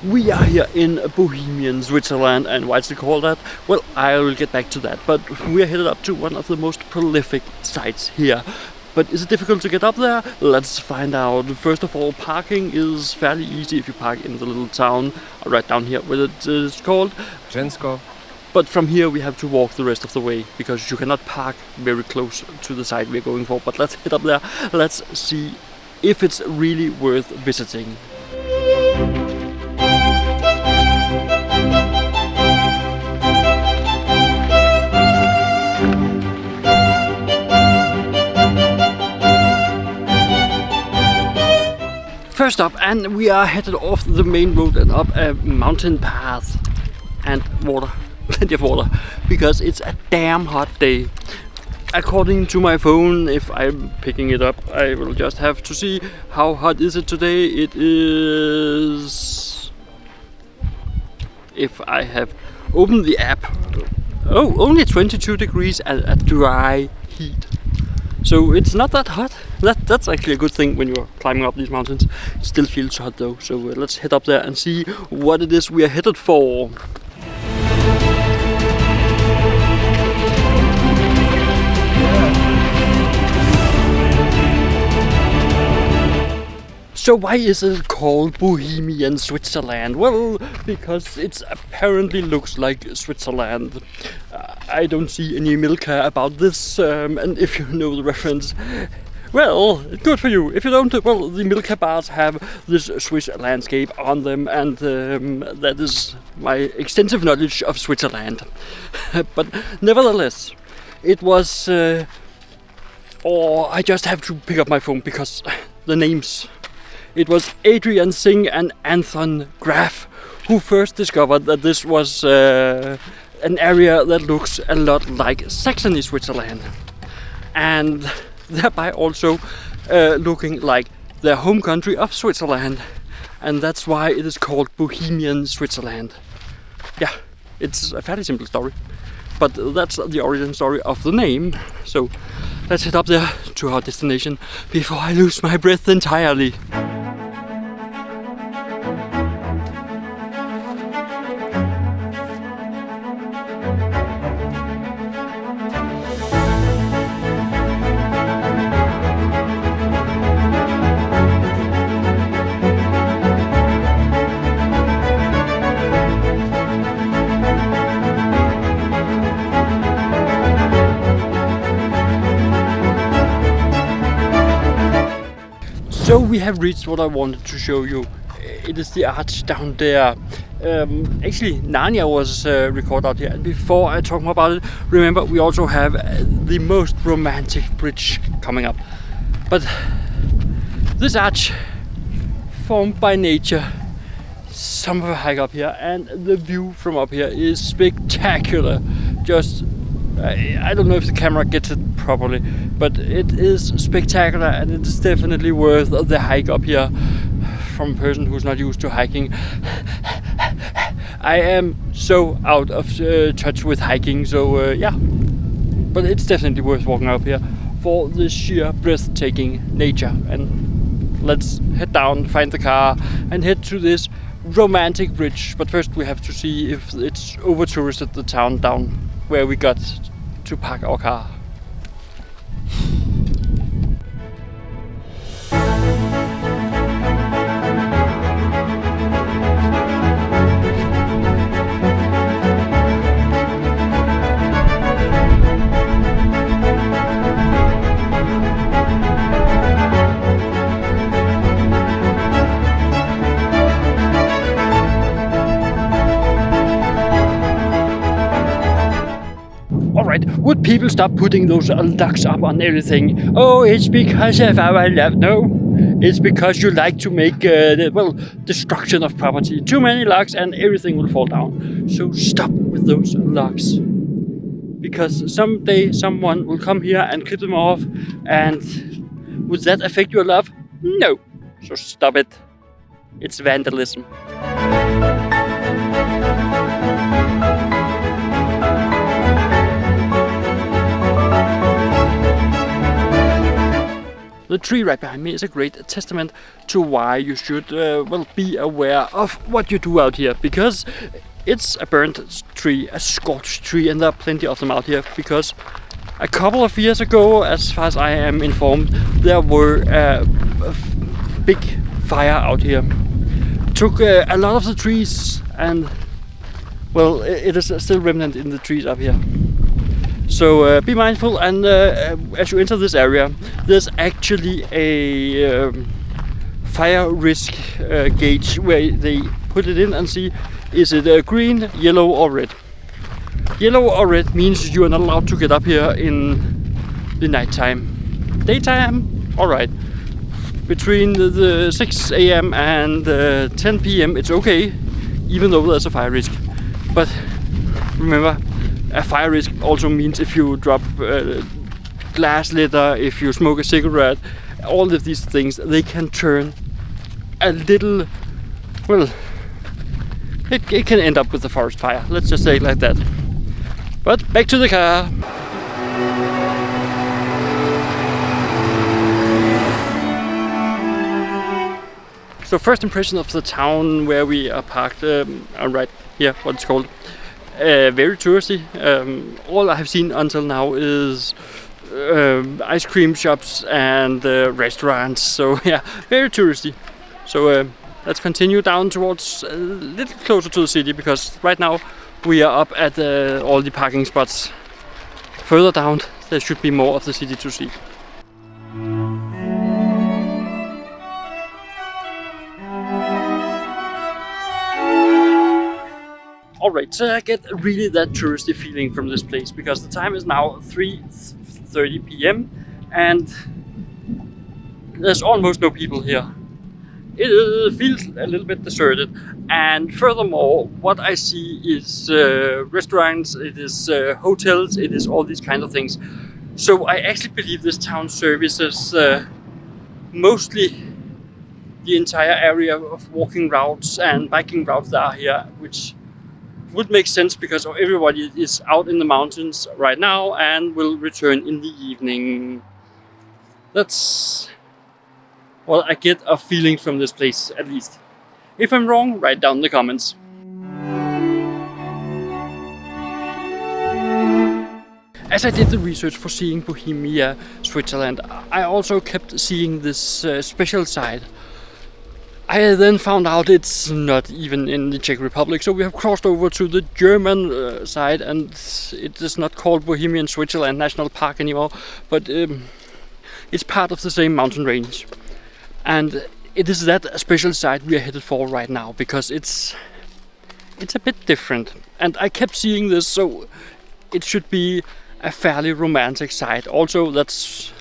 We are here in Bohemian Switzerland, and why it's called that? Well, I'll get back to that, but we are headed up to one of the most prolific sites here. But is it difficult to get up there? Let's find out. First of all, parking is fairly easy if you park in the little town right down here, what it is called. Žensko. But from here we have to walk the rest of the way, because you cannot park very close to the site we're going for. But let's head up there, let's see if it's really worth visiting. First up, and we are headed off the main road and up a mountain path and water, plenty of water, because it's a damn hot day. According to my phone, if I'm picking it up, I will just have to see how hot is it today. It is, if I have opened the app, only 22 degrees and a dry heat. So it's not that hot. That's actually a good thing when you're climbing up these mountains. It still feels hot though, so let's head up there and see what it is we are headed for. So why is it called Bohemian Switzerland? Well, because it apparently looks like Switzerland. I don't see any Milka about this, and if you know the reference, well, good for you. If you don't, well, the Milka bars have this Swiss landscape on them, and that is my extensive knowledge of Switzerland. But nevertheless, it was... I just have to pick up my phone because the names... It was Adrian Singh and Anton Graf who first discovered that this was an area that looks a lot like Saxony, Switzerland, and thereby also looking like the home country of Switzerland, and that's why it is called Bohemian Switzerland. Yeah, it's a fairly simple story, but that's the origin story of the name. So let's head up there to our destination before I lose my breath entirely. So we have reached what I wanted to show you. It is the arch down there. Actually, Narnia was recorded out here. And before I talk more about it, remember we also have the most romantic bridge coming up. But this arch, formed by nature, some of a hike up here, and the view from up here is spectacular. Just I don't know if the camera gets it properly, but it is spectacular, and it is definitely worth the hike up here from a person who's not used to hiking. I am so out of touch with hiking, so yeah, but it's definitely worth walking up here for the sheer breathtaking nature. And let's head down, find the car, and head to this romantic bridge. But first we have to see if it's over touristed, the town down where we got to park our car. Alright, would people stop putting those locks up on everything? Oh, it's because of our love. No, it's because you like to make, destruction of property. Too many locks and everything will fall down. So stop with those locks. Because someday someone will come here and clip them off, and would that affect your love? No. So stop it. It's vandalism. the tree right behind me is a great testament to why you should well, be aware of what you do out here, because it's a burnt tree, a scorched tree, and there are plenty of them out here. Because a couple of years ago, as far as I am informed, there were a big fire out here. Took a lot of the trees, and well, it is still remnant in the trees up here. So be mindful, and as you enter this area, there's actually a fire risk gauge where they put it in and see, is it green, yellow or red. Yellow or red means you are not allowed to get up here in the night time. Daytime, alright. Between the 6 AM and 10 PM it's okay, even though there's a fire risk. But remember, a fire risk also means if you drop glass litter, if you smoke a cigarette, all of these things, they can turn a little, well, it can end up with a forest fire. Let's just say it like that. But back to the car. So first impression of the town where we are parked, right here, what it's called. Very touristy. All I have seen until now is ice cream shops and restaurants. So yeah, very touristy. So let's continue down towards a little closer to the city, because right now we are up at all the parking spots. Further down there should be more of the city to see. Alright, so I get really that touristy feeling from this place, because the time is now 3:30 PM and there's almost no people here. It feels a little bit deserted, and furthermore, what I see is restaurants, it is hotels, it is all these kind of things. So I actually believe this town services mostly the entire area of walking routes and biking routes that are here, which would make sense because everybody is out in the mountains right now and will return in the evening. That's what I get a feeling from this place, at least. If I'm wrong, write down in the comments. As I did the research for seeing Bohemian Switzerland, I also kept seeing this special side. I then found out it's not even in the Czech Republic, so we have crossed over to the German side, and it is not called Bohemian Switzerland National Park anymore, but it's part of the same mountain range. And it is that special side we are headed for right now, because it's a bit different. And I kept seeing this, so it should be a fairly romantic side. Also, that's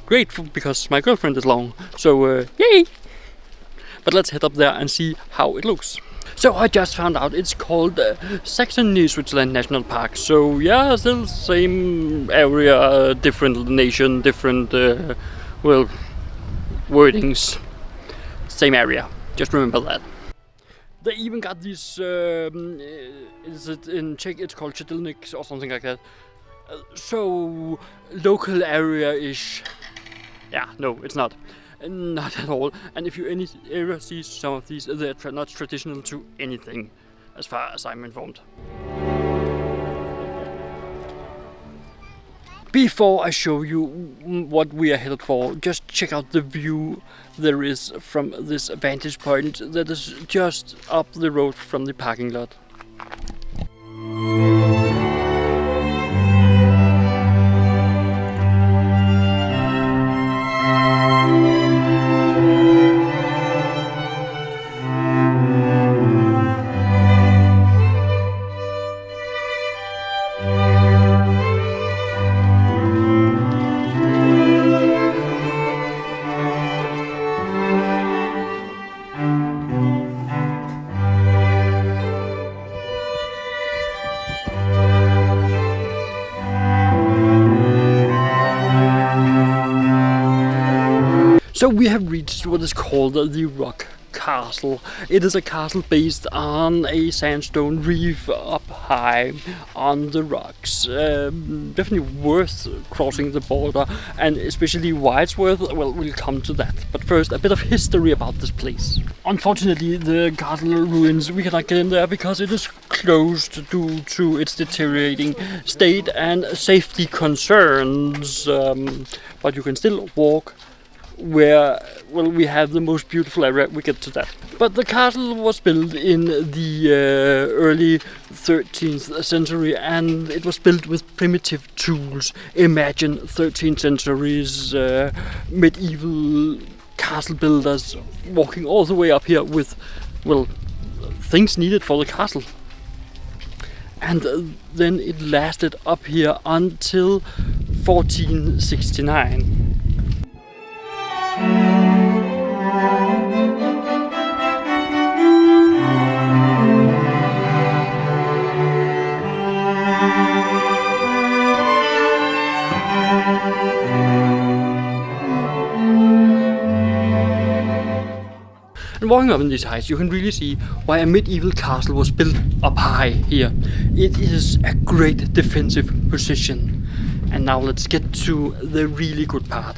great because my girlfriend is along, so yay! But let's head up there and see how it looks. So I just found out it's called Saxony Switzerland National Park. So yeah, still same area, different nation, different well, wordings. Same area. Just remember that. They even got these. Is it in Czech? It's called Chedelnik or something like that. So local area-ish. Yeah, no, it's not. Not at all. And if you ever see some of these, they're not traditional to anything, as far as I'm informed. Before I show you what we are headed for, just check out the view there is from this vantage point that is just up the road from the parking lot. So we have reached what is called the Rock Castle. It is a castle based on a sandstone reef up high on the rocks. Definitely worth crossing the border, and especially why it's worth, well, we'll come to that. But first, a bit of history about this place. Unfortunately, the castle ruins, we cannot get in there because it is closed due to its deteriorating state and safety concerns. But you can still walk where, well, we have the most beautiful area. We get to that. But the castle was built in the early 13th century, and it was built with primitive tools. Imagine 13th century's medieval castle builders walking all the way up here with, well, things needed for the castle. And then it lasted up here until 1469. And walking up in these heights, you can really see why a medieval castle was built up high here. It is a great defensive position. And now let's get to the really good part.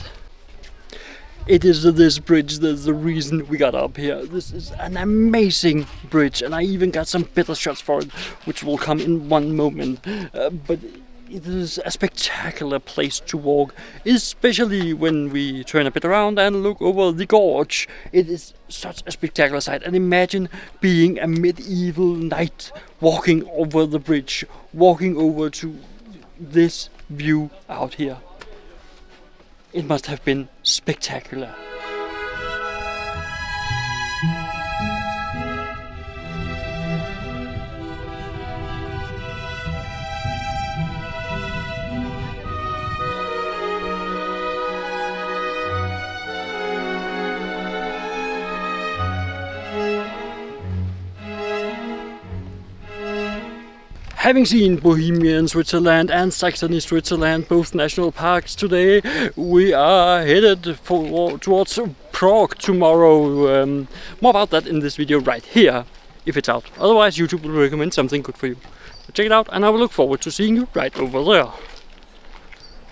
It is this bridge that's the reason we got up here. This is an amazing bridge, and I even got some better shots for it, which will come in one moment. But it is a spectacular place to walk, especially when we turn a bit around and look over the gorge. It is such a spectacular sight, and imagine being a medieval knight walking over the bridge, walking over to this view out here. It must have been spectacular. Having seen Bohemian Switzerland and Saxony, Switzerland, both national parks today, we are headed towards Prague tomorrow. More about that in this video right here, if it's out. Otherwise, YouTube will recommend something good for you. So check it out, and I will look forward to seeing you right over there.